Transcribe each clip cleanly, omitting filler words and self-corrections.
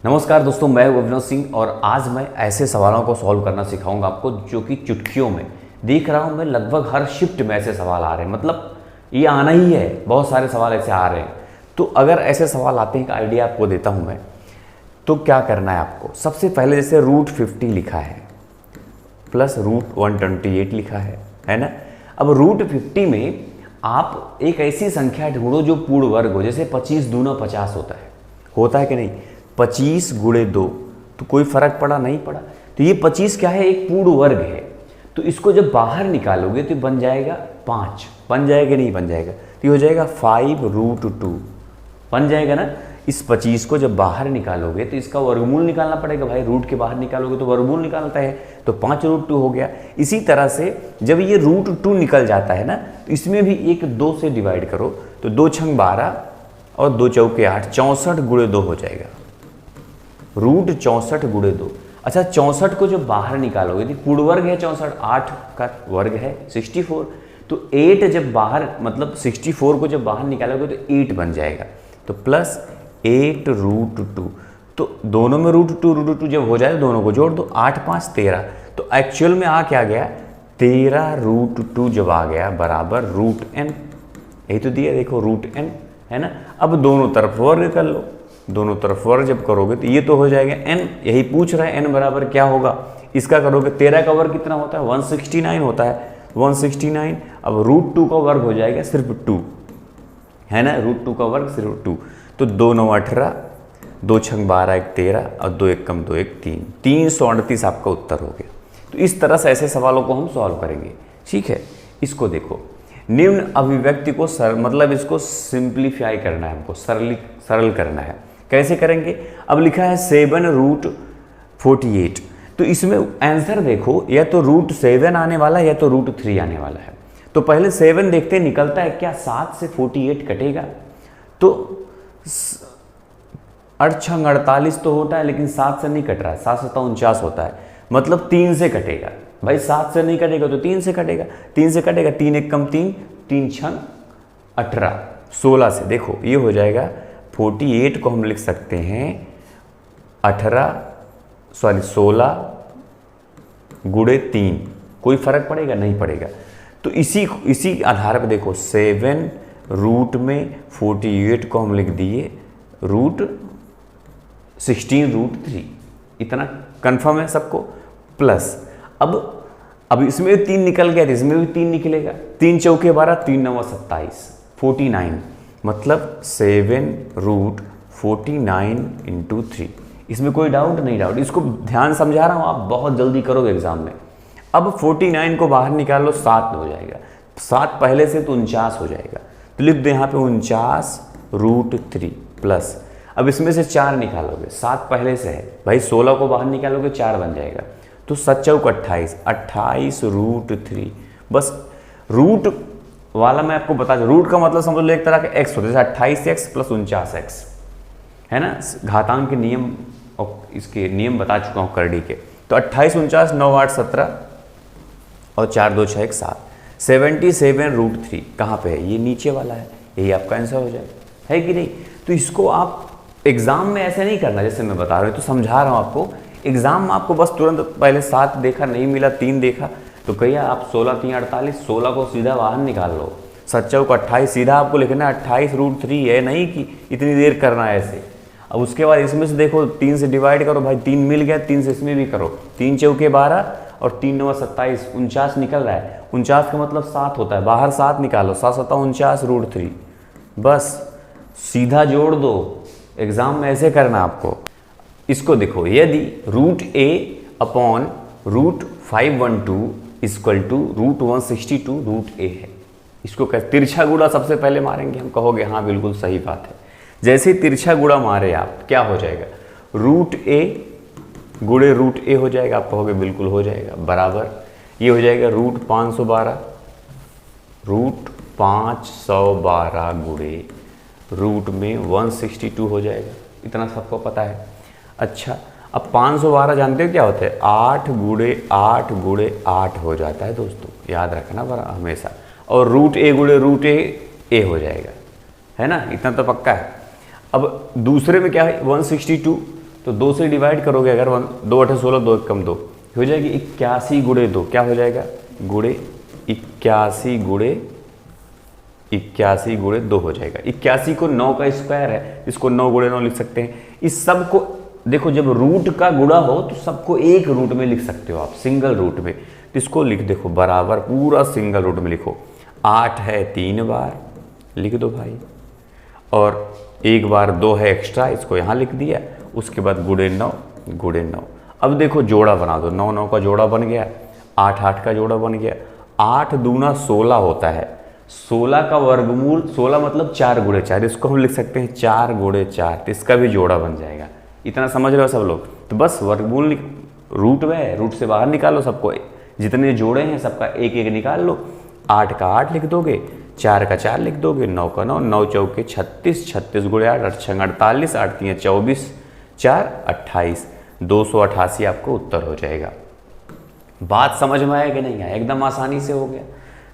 नमस्कार दोस्तों, मैं अविनाश सिंह और आज मैं ऐसे सवालों को सॉल्व करना सिखाऊंगा आपको जो कि चुटकियों में देख रहा हूं मैं। लगभग हर शिफ्ट में ऐसे सवाल आ रहे हैं, मतलब ये आना ही है, बहुत सारे सवाल ऐसे आ रहे हैं। तो अगर ऐसे सवाल आते हैं, एक आइडिया आपको देता हूं मैं। तो क्या करना है आपको, सबसे पहले जैसे रूट 50 लिखा है प्लस रूट 128 लिखा है ना। अब रूट 50 में आप एक ऐसी संख्या ढूंढो जो पूर्ण वर्ग हो। जैसे 25 दूना 50 होता है कि नहीं। 25 गुणे 2, तो कोई फर्क पड़ा नहीं पड़ा। तो ये 25 क्या है, एक पूर्ण वर्ग है। तो इसको जब बाहर निकालोगे तो बन जाएगा 5, बन जाएगा नहीं बन जाएगा, तो ये हो जाएगा 5√2 बन जाएगा ना। इस 25 को जब बाहर निकालोगे तो इसका वर्गमूल निकालना पड़ेगा भाई। रूट के बाहर निकालोगे तो वर्गमूल निकालता है, तो 5√2 हो गया। इसी तरह से जब ये √2 निकल जाता है ना, तो इसमें भी एक 2 से डिवाइड करो, तो 2 छंग 12 और 2 चौके 8, 64 गुणे 2 हो जाएगा। रूट 64 गुणे 2। अच्छा, 64 को जब बाहर निकालोगे तो पूर्ण वर्ग है 64, 8 का वर्ग है 64। तो 8 जब बाहर, मतलब 64 को जब बाहर निकालोगे तो 8 बन जाएगा। तो प्लस 8√2। तो दोनों में √2 जब हो जाए दोनों को जोड़ दो, 8 5 13। तो एक्चुअल में आ क्या गया, 13√2 जब आ गया बराबर √n। यही तो दिया देखो, √n है ना। अब दोनों तरफ वर्ग कर लो, दोनों तरफ वर्ग जब करोगे तो ये तो हो जाएगा n। यही पूछ रहा है n बराबर क्या होगा। इसका करोगे 13 का वर्ग कितना होता है, 169 होता है, 169। अब √2 का वर्ग हो जाएगा सिर्फ 2 है ना, √2 का वर्ग सिर्फ 2। तो 2 9 18, 2 छंग 12 1 13 और 2 1 कम 2 1 3, 338 आपका उत्तर हो गया। तो इस तरह से ऐसे सवालों को हम सॉल्व करेंगे, ठीक है। इसको देखो, निम्न अभिव्यक्ति को मतलब इसको सिंप्लीफाई करना है, हमको सरल करना है। कैसे करेंगे, अब लिखा है 7√48। तो इसमें आंसर देखो, या तो √7 आने वाला है या तो √3 आने वाला है। तो पहले 7 देखते निकलता है क्या, 7 से 48 कटेगा तो 48 तो होता है, लेकिन 7 से नहीं कट रहा है, 7 7 49 होता है, मतलब 3 से कटेगा भाई। 7 से नहीं कटेगा तो 3 से कटेगा, 3 से कटेगा, 3 1 कम 3, 3 छंग 18, 16 से देखो ये हो जाएगा 48 को हम लिख सकते हैं 16 गुणे 3। कोई फर्क पड़ेगा नहीं पड़ेगा। तो इसी आधार पर देखो, 7 रूट में 48 को हम लिख दिए √16√3। इतना कंफर्म है सबको। प्लस अब इसमें 3 निकल गया, इसमें भी 3 निकलेगा, 3 चौके 12, 3 9 27, 49, मतलब 7√49 × 3। इसमें कोई डाउट नहीं, डाउट इसको ध्यान समझा रहा हूँ, आप बहुत जल्दी करोगे एग्जाम में। अब 49 को बाहर निकाल लो, 7 हो जाएगा, 7 पहले से तो 49 हो जाएगा। तो लिख दो यहाँ पे 49√3 प्लस, अब इसमें से 4 निकालोगे, 7 पहले से है भाई, 16 को बाहर निकालोगे 4 बन जाएगा। तो 7 चौक 28, 28√3। बस रूट वाला मैं आपको बता दूं, रूट का मतलब समझ लो एक तरह का x होता है, जैसे 28x + 49x है ना। घातांक के नियम और इसके नियम बता चुका हूँ करड़ी के। तो 28 49 9 8 17 और 4 2 6 1 7, 77√3 कहाँ पे है, ये नीचे वाला है, यही आपका आंसर हो जाएगा, है कि नहीं। तो इसको आप एग्जाम में ऐसे नहीं करना जैसे मैं बता रहा हूँ, तो समझा रहा हूँ आपको। एग्जाम में आपको बस तुरंत पहले 7 देखा नहीं मिला, 3 देखा, तो कहिए आप 16 3 48, 16 को सीधा बाहर निकाल लो, 7 चौक 28, सीधा आपको लिखना है 28√3 है, नहीं कि इतनी देर करना है ऐसे। अब उसके बाद इसमें से देखो 3 से डिवाइड करो भाई, 3 मिल गया, 3 से इसमें भी करो, 3 चौके 12 और 3 9 27, 49 निकल रहा है। 49 का मतलब 7 होता है, बाहर 7 निकालो, 7 7 49√3, बस सीधा जोड़ दो। एग्जाम में ऐसे करना आपको। इसको देखो, यदि √a/√512 = √162 है, इसको कह तिरछा गुणा सबसे पहले मारेंगे हम। कहोगे हाँ बिल्कुल सही बात है। जैसे ही तिरछा गुणा मारे आप, क्या हो जाएगा, √a गुणे √a हो जाएगा। आप कहोगे बिल्कुल हो जाएगा, बराबर ये हो जाएगा √512 गुणे रूट में 162 हो जाएगा। इतना सबको पता है। अच्छा, अब 512 जानते हो क्या होता है, 8 गुणे 8 गुणे 8 हो जाता है दोस्तों, याद रखना बड़ा हमेशा। और √a गुणे √a हो जाएगा, है ना, इतना तो पक्का है। अब दूसरे में क्या है 162, तो 2 से डिवाइड करोगे अगर 2 8 16, 2 1 कम 2 हो जाएगी 81 गुणे 2, क्या हो जाएगा गुणे 81 गुणे 2 हो जाएगा। 81 को 9 का स्क्वायर है, इसको 9 गुणे 9 लिख सकते हैं। इस सब को देखो जब रूट का गुणा हो तो सबको एक रूट में लिख सकते हो आप, सिंगल रूट में। तो इसको लिख देखो बराबर पूरा सिंगल रूट में लिखो। 8 है 3 बार लिख दो भाई, और 1 बार 2 है एक्स्ट्रा, इसको यहाँ लिख दिया। उसके बाद गुणे 9 गुणे 9। अब देखो जोड़ा बना दो, 9 9 का जोड़ा बन गया, 8 8 का जोड़ा बन गया। 8 दूना 16 होता है, 16 का वर्गमूल 16 मतलब 4 गुणे 4, इसको हम लिख सकते हैं 4 गुणे 4, तो इसका भी जोड़ा बन जाएगा। इतना समझ रहे हो सब लोग? तो बस वर्गमूल रूट में, रूट से बाहर निकालो सबको, जितने जोड़े हैं सबका एक एक निकाल लो। 8 का 8 लिख दोगे, 4 का 4 लिख दोगे, 9 का 9, 9 चौके 36, 36 गुणे 8, 8 छंग 48, 8 3 24, 4 28, 288 आपको उत्तर हो जाएगा। बात समझ में आया कि नहीं आया? एकदम आसानी से हो गया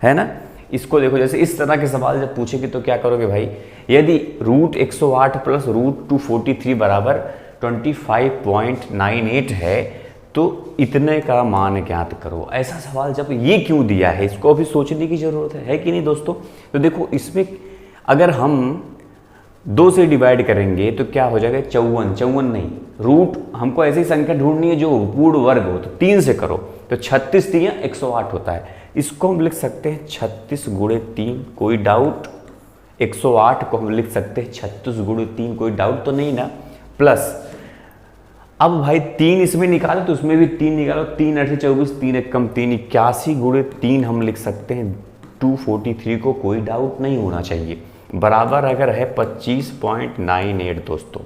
है ना। इसको देखो जैसे इस तरह के सवाल जब पूछेगी तो क्या करोगे भाई, यदि रूट 108 प्लस रूट 243 बराबर 25.98 है तो इतने का मान ज्ञात करो। ऐसा सवाल जब ये क्यों दिया है, इसको अभी सोचने की जरूरत है कि नहीं दोस्तों? तो देखो इसमें अगर हम 2 से डिवाइड करेंगे तो क्या हो जाएगा 54, 54 नहीं, रूट हमको ऐसी संख्या ढूंढनी है जो पूर्ण वर्ग हो, तो 3 से करो तो 36 3 108 होता है। इसको हम लिख सकते हैं 36 गुणे 3, कोई डाउट? 108 को हम लिख सकते हैं 36 गुणे 3, कोई डाउट तो नहीं ना? प्लस अब भाई 3 इसमें निकालो तो उसमें भी 3 निकालो, 3 8 24, 3 1 कम 3, 81 गुणे 3 हम लिख सकते हैं 243 को, कोई डाउट नहीं होना चाहिए। बराबर अगर है 25.98 दोस्तों।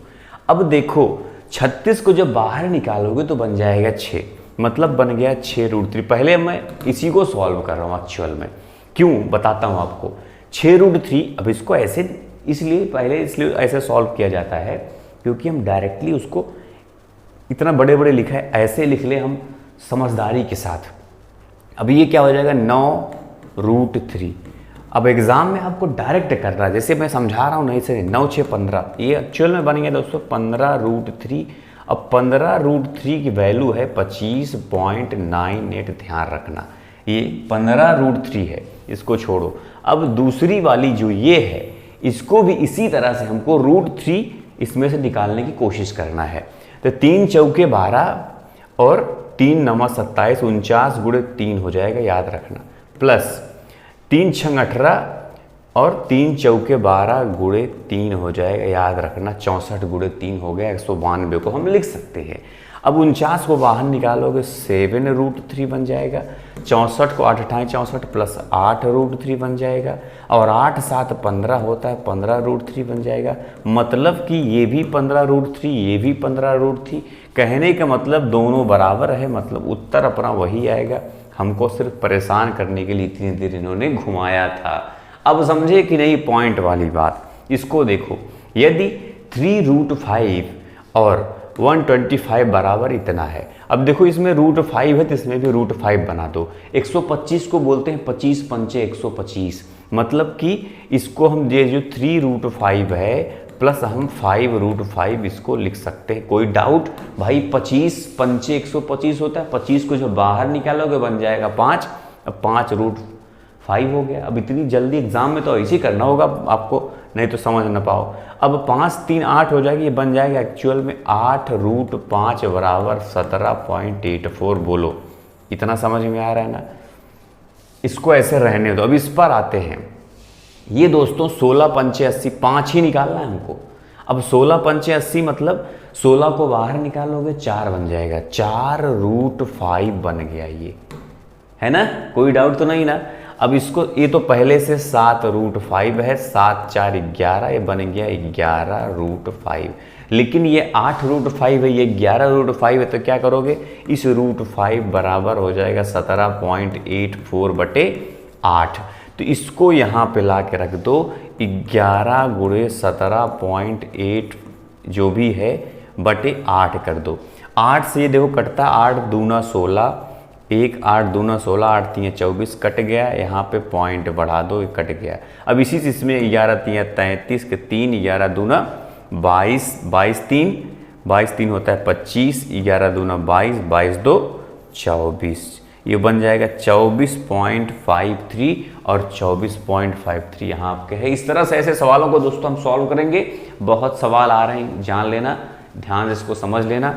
अब देखो 36 को जब बाहर निकालोगे तो बन जाएगा 6, मतलब बन गया 6√3। पहले मैं इसी को सॉल्व कर रहा हूँ एक्चुअल में, क्यों बताता हूँ आपको। 6√3, अब इसको ऐसे इसलिए ऐसे सॉल्व किया जाता है क्योंकि हम डायरेक्टली उसको इतना बड़े बड़े लिखा है, ऐसे लिख ले हम समझदारी के साथ। अब ये क्या हो जाएगा 9√3। अब एग्जाम में आपको डायरेक्ट कर रहा है, जैसे मैं समझा रहा हूँ नहीं से 9 6 15, ये एक्चुअल में बन गया दोस्तों 15√3। अब 15√3 की वैल्यू है 25.98, ध्यान रखना ये 15√3 है, इसको छोड़ो। अब दूसरी वाली जो ये है इसको भी इसी तरह से हमको √3 इसमें से निकालने की कोशिश करना है। तो 3 चौके 12 और 3 9 27, 49 गुणे 3 हो जाएगा, याद रखना। प्लस 3 6 18 और 3 चौके 12 गुणे 3 हो जाएगा, याद रखना। 64 गुणे 3 हो गया, 192 को हम लिख सकते हैं। अब 49 को बाहर निकालोगे 7√3 बन जाएगा। 64 को 8 8 64 प्लस 8√3 बन जाएगा, और 8 7 15 होता है, 15√3 बन जाएगा। मतलब कि ये भी 15√3, ये भी 15√3। कहने का मतलब दोनों बराबर है, मतलब उत्तर अपना वही आएगा। हमको सिर्फ परेशान करने के लिए इतनी देर इन्होंने घुमाया था। अब समझे कि नहीं पॉइंट वाली बात? इसको देखो, यदि 3√5 और 125 बराबर इतना है। अब देखो इसमें √5 है तो इसमें भी √5 बना दो। 125 को बोलते हैं 25 पंचे 125, मतलब कि इसको हम ये जो 3√5 है प्लस हम 5√5 इसको लिख सकते हैं। कोई डाउट भाई? 25 पंचे 125 होता है, 25 को जो बाहर निकालोगे बन जाएगा 5, अब 5√5 हो गया। अब इतनी जल्दी एग्जाम में तो ऐसे ही करना होगा आपको, नहीं तो समझ ना पाओ। अब 5 3 8 हो जाएगी, ये बन जाएगा एक्चुअल में 8√5 बराबर 17.84। बोलो इतना समझ में आ रहा है ना? इसको ऐसे रहने दो। अब इस पर आते हैं। ये दोस्तों 16 पंचे 80, 5 ही निकालना है हमको। अब 16 पंचे 80 मतलब 16 को बाहर निकालोगे 4 बन जाएगा, 4√5 बन गया, ये है ना? कोई डाउट तो नहीं ना? अब इसको, ये तो पहले से 7√5 है, 7 4 11, ये बन गया 11√5। लेकिन ये 8√5 है, ये 11√5 है, तो क्या करोगे? इस √5 बराबर हो जाएगा 17.84/8। तो इसको यहाँ पे ला के रख दो, 11 गुणे 17.8 जो भी है बटे 8 कर दो। 8 से ये देखो कटता, 8 दूना 16, 1 8 दूना 16, 8 3 24, कट गया। यहाँ पे पॉइंट बढ़ा दो, ये कट गया। अब इसी से इसमें 11 3 33 के 3, 11 दूना 22, 22 3 22 3 होता है 25, 11 दूना 22, 22 2 24, ये बन जाएगा 24.53 और 24.53 यहाँ आपके है। इस तरह से ऐसे सवालों को दोस्तों हम सॉल्व करेंगे। बहुत सवाल आ रहे हैं, जान लेना, ध्यान से इसको समझ लेना।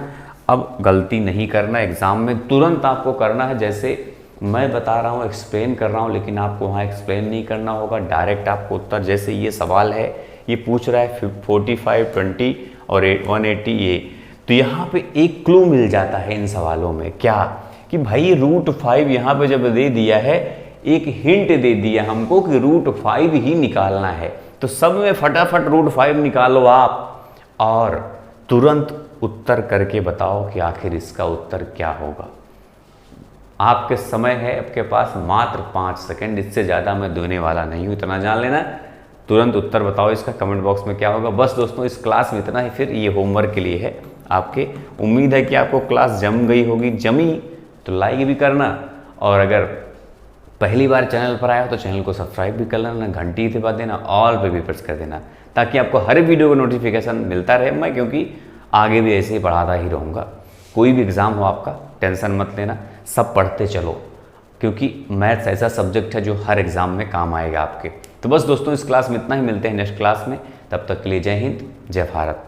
अब गलती नहीं करना एग्जाम में, तुरंत आपको करना है। जैसे मैं बता रहा हूँ, एक्सप्लेन कर रहा हूँ, लेकिन आपको वहाँ एक्सप्लेन नहीं करना होगा, डायरेक्ट आपको उत्तर। जैसे ये सवाल है, ये पूछ रहा है 45, 20 और 180 ये, तो यहाँ पे एक क्लू मिल जाता है इन सवालों में, क्या कि भाई √5 यहाँ पे जब दे दिया है, एक हिंट दे दिया हमको कि √5 ही निकालना है। तो सब में फटाफट √5 निकालो आप और तुरंत उत्तर करके बताओ कि आखिर इसका उत्तर क्या होगा। आपके समय है आपके पास मात्र 5 सेकंड, इससे ज़्यादा मैं देने वाला नहीं हूँ, इतना जान लेना। तुरंत उत्तर बताओ इसका कमेंट बॉक्स में क्या होगा। बस दोस्तों इस क्लास में इतना ही, फिर ये होमवर्क के लिए है आपके। उम्मीद है कि आपको क्लास जम गई होगी, जमी तो लाइक भी करना, और अगर पहली बार चैनल पर आया हो तो चैनल को सब्सक्राइब भी कर लेना, घंटी दबा देना, ऑल पे भी प्रेस कर देना, ताकि आपको हर वीडियो का नोटिफिकेशन मिलता रहे। मैं क्योंकि आगे भी ऐसे ही पढ़ाता ही रहूँगा। कोई भी एग्ज़ाम हो आपका, टेंशन मत लेना, सब पढ़ते चलो, क्योंकि मैथ्स ऐसा सब्जेक्ट है जो हर एग्ज़ाम में काम आएगा आपके। तो बस दोस्तों इस क्लास में इतना ही, मिलते हैं नेक्स्ट क्लास में, तब तक के लिए जय हिंद, जय भारत।